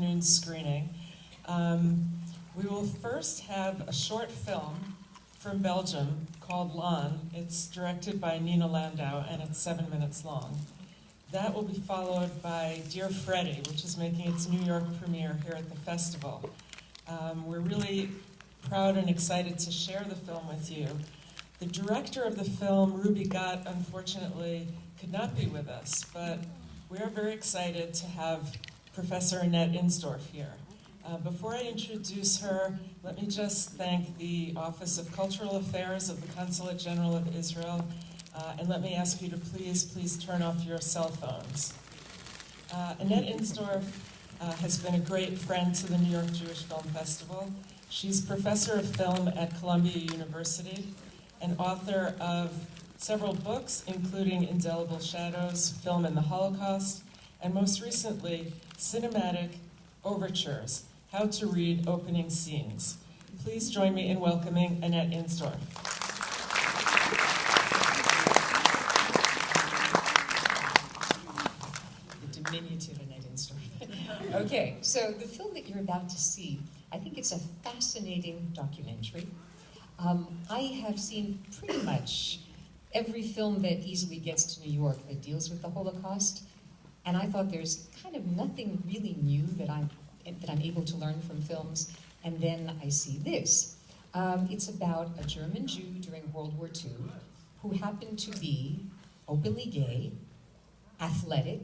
afternoon's screening. We will first have a short film from Belgium called Lan. It's directed by Nina Landau, and it's 7 minutes long. That will be followed by Dear Fredy, which is making its New York premiere here at the festival. We're really proud and excited to share the film with you. The director of the film, Ruby Gott, unfortunately could not be with us, but we are very excited to have Professor Annette Insdorf here. Before I introduce her, let me just thank the Office of Cultural Affairs of the Consulate General of Israel, and let me ask you to please turn off your cell phones. Annette Insdorf has been a great friend to the New York Jewish Film Festival. She's professor of film at Columbia University and author of several books, including Indelible Shadows, Film and the Holocaust, and most recently, Cinematic Overtures, How to Read Opening Scenes. Please join me in welcoming Annette Insdorf. The diminutive Annette Insdorf. Okay, so the film that you're about to see, I think it's a fascinating documentary. I have seen pretty much every film that easily gets to New York that deals with the Holocaust, and I thought there's kind of nothing really new that I'm able to learn from films, and then I see this. It's about a German Jew during World War II who happened to be openly gay, athletic,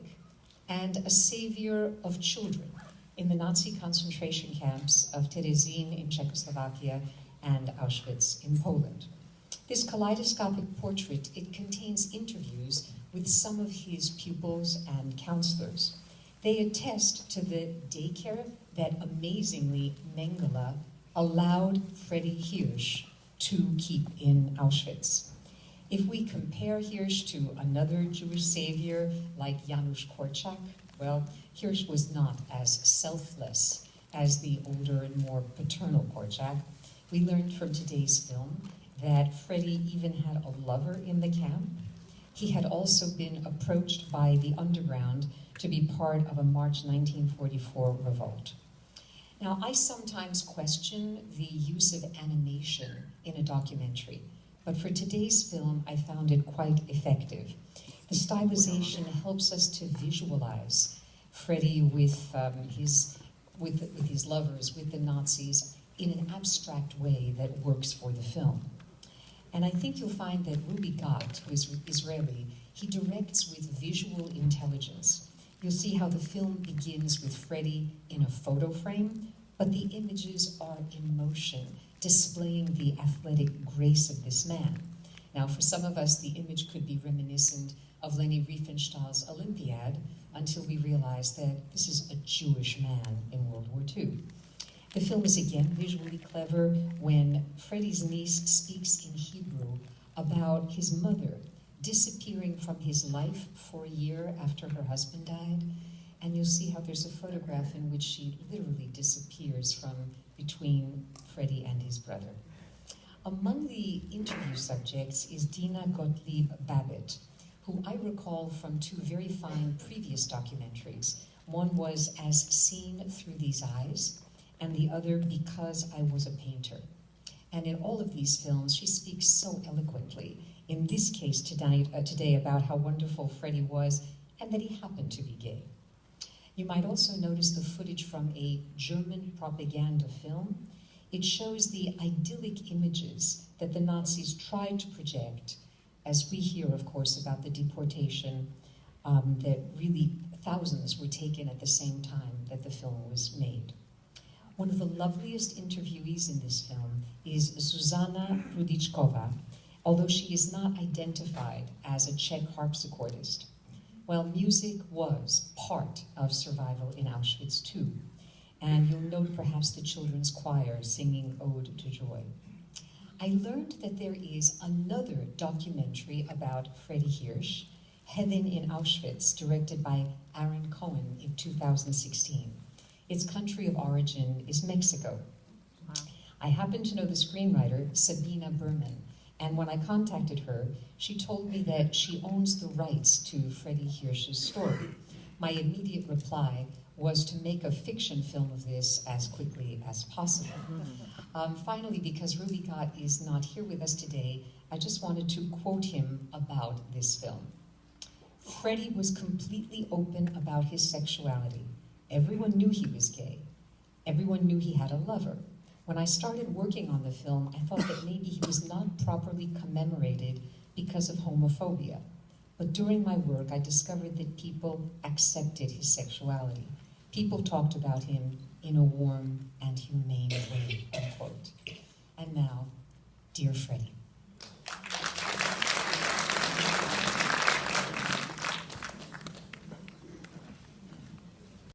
and a savior of children in the Nazi concentration camps of Terezin in Czechoslovakia and Auschwitz in Poland. This kaleidoscopic portrait, it contains interviews with some of his pupils and counselors. They attest to the daycare that amazingly Mengele allowed Fredy Hirsch to keep in Auschwitz. If we compare Hirsch to another Jewish savior like Janusz Korczak, well, Hirsch was not as selfless as the older and more paternal Korczak. We learned from today's film that Fredy even had a lover in the camp. He had also been approached by the underground to be part of a March 1944 revolt. Now, I sometimes question the use of animation in a documentary, but for today's film, I found it quite effective. The stylization helps us to visualize Fredy with his lovers, with the Nazis, in an abstract way that works for the film. And I think you'll find that Ruby Gott, who is Israeli, he directs with visual intelligence. You'll see how the film begins with Fredy in a photo frame, but the images are in motion, displaying the athletic grace of this man. Now, for some of us, the image could be reminiscent of Leni Riefenstahl's Olympiad, until we realize that this is a Jewish man in World War II. The film is again visually clever when Fredy's niece speaks in Hebrew about his mother disappearing from his life for a year after her husband died, and you'll see how there's a photograph in which she literally disappears from between Fredy and his brother. Among the interview subjects is Dina Gottlieb Babbitt, who I recall from two very fine previous documentaries. One was As Seen Through These Eyes, and the other Because I Was a Painter. And in all of these films, she speaks so eloquently, in this case today about how wonderful Fredy was and that he happened to be gay. You might also notice the footage from a German propaganda film. It shows the idyllic images that the Nazis tried to project, as we hear, of course, about the deportation, that really thousands were taken at the same time that the film was made. One of the loveliest interviewees in this film is Zuzana Rudičková, although she is not identified as a Czech harpsichordist. Well, music was part of survival in Auschwitz too, and you'll note perhaps the children's choir singing Ode to Joy. I learned that there is another documentary about Fredy Hirsch, Heaven in Auschwitz, directed by Aaron Cohen in 2016. Its country of origin is Mexico. Wow. I happen to know the screenwriter, Sabina Berman, and when I contacted her, she told me that she owns the rights to Fredy Hirsch's story. My immediate reply was to make a fiction film of this as quickly as possible. Finally, because Ruby Gott is not here with us today, I just wanted to quote him about this film. Fredy was completely open about his sexuality. Everyone knew he was gay. Everyone knew he had a lover. When I started working on the film, I thought that maybe he was not properly commemorated because of homophobia. But during my work, I discovered that people accepted his sexuality. People talked about him in a warm and humane way, unquote. And now, Dear Fredy.